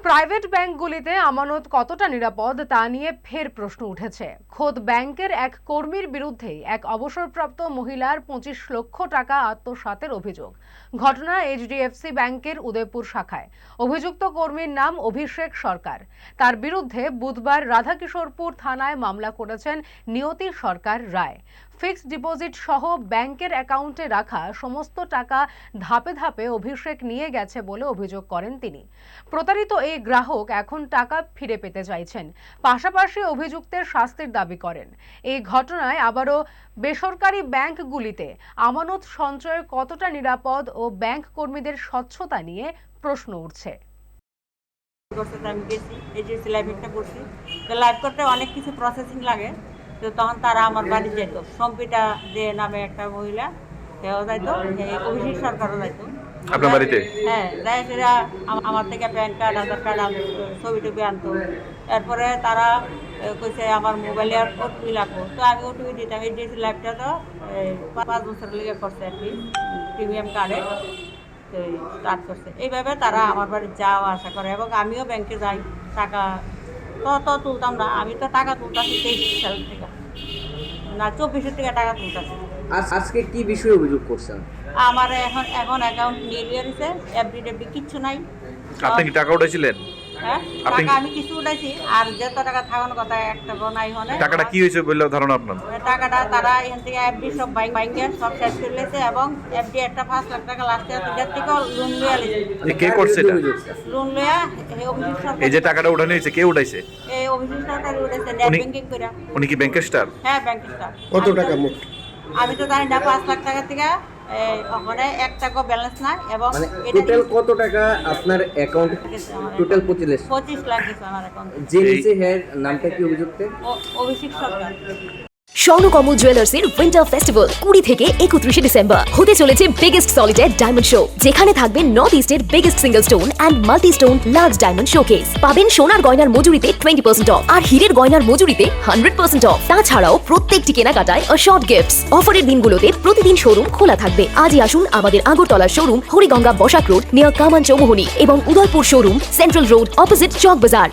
Private ব্যাংকগুলিতে আমানত কতটা নিরাপদ তা নিয়ে ফের প্রশ্ন উঠেছে। খোদ ব্যাংকের এক কর্মীর বিরুদ্ধেই এক অবসরপ্রাপ্ত মহিলার 25 লক্ষ টাকা আত্মসাতের অভিযোগ। ঘটনা এইচডিএফসি ব্যাংকের উদয়পুর শাখায়। অভিযুক্ত কর্মীর নাম অভিষেক সরকার। তার বিরুদ্ধে বুধবার রাধাকিশোরপুর থানায় মামলা করেছেন নিয়তি সরকার রায়। ফিক্সড ডিপোজিট সহ ব্যাংকের অ্যাকাউন্টে রাখা সমস্ত টাকা ধাপে ধাপে অভিষেক নিয়ে গেছে বলে অভিযোগ করেন তিনি। প্রতারিত এই গ্রাহক এখন টাকা ফিরে পেতে চাইছেন, পাশাপাশি অভিযুক্তের শাস্তির দাবি করেন। এই ঘটনায় আবারও বেসরকারি ব্যাংকগুলিতে আমানত সঞ্চয় কতটা নিরাপদ ও ব্যাংক কর্মীদের স্বচ্ছতা নিয়ে প্রশ্ন উঠছে। আমি গেছি এইচডিএফসি লাইভ একটা করছি, তো লাইভ করতে অনেক কিছু প্রসেসিং লাগে। তো তখন তারা আমার বাড়ি যেত, সম্পিতা যে নামে একটা মহিলা, সেও যাইতো, অভিষেক সরকারও যাইতো আপনার বাড়িতে। হ্যাঁ, যাই সেটা আমার থেকে প্যান কার্ড, আধার কার্ড, ছবি টবি আনতো। তারপরে তারা কইছে আমার মোবাইলে আর ওটিপি লাগবো, তো আমি ওটিপি দিতাম। এইচডিএফসি লাইভটা তো 5 বছর লেগে করছে আর কি, প্রিমিয়াম কার্ডে স্টার্ট করছে। এইভাবে তারা আমার বাড়ি যাওয়া আসা করে এবং আমিও ব্যাংকে যাই। টাকা তো তুলতাম না, আমি তো টাকা তুলতাছি 23 সাল থেকে, না 24 থেকে টাকা তুলতাছি। আজকে কি বিষয়ে অভিযোগ করছেন? আমার এখন অ্যাকাউন্ট নিয়ে রয়েছে, এফডি টেফডি কিচ্ছু নাই। আপনি কি টাকা উঠাইছিলেন? হ্যাঁ, টাকা আমি কিছু উঠাইছি, আর যত টাকা থাকানোর কথা একটা নাই হনে। টাকাটা কি হয়েছে বললে ধারণা আপনার? টাকাটা তারা এখান থেকে এফডি সব বাইঙ্গের সব শেষ করে লেছে এবং এফডি একটা 5 লাখ টাকা লাস্টে এটার থেকে লোন লইয়া লেছে। কে করছে এটা? লোন লইয়া অভিষেক সরকার। এই যে টাকাটা উঠানো হয়েছে, কে উঠাইছে? এই অভিষেক সরকার উঠেছে নেট ব্যাংকিং করে। উনি কি ব্যাংকের স্টাফ? হ্যাঁ, ব্যাংকের স্টাফ। কত টাকা মোট? আমি তো জানি না, 5 লাখ টাকা থেকে ওখানে 1 টাকা ব্যালেন্স নাই এবং টোটাল কত টাকা আপনার অ্যাকাউন্টে? টোটাল 25 লাখ গেছে আমার অ্যাকাউন্টে। যে নিচে হের নামটা কি অভিযুক্তের? অভিষেক সরকার। স্বর্ণকমল জুয়েলার্সের উইন্টার ফেস্টিভ্যাল 20 থেকে 31 ডিসেম্বর হতে চলেছে বিগেস্ট সলিটার ডায়মন্ড শো, যেখানে থাকবে নর্থ ইস্টের biggest single stone and multi stone large diamond showcase. পাবেন সোনার গয়নার মজুরিতে 20% অফ আর হীরের গয়নার মজুরিতে 100% অফ। তাছাড়াও প্রত্যেকটি কেনাকাটায় শর্ট গিফটস। অফারের দিনগুলোতে প্রতিদিন শোরুম খোলা থাকবে। আজই আসুন আমাদের আগরতলার showroom Hariganga Basak road near Kaman Chowmuhani এবং Udaipur showroom central road opposite Chowk বাজার।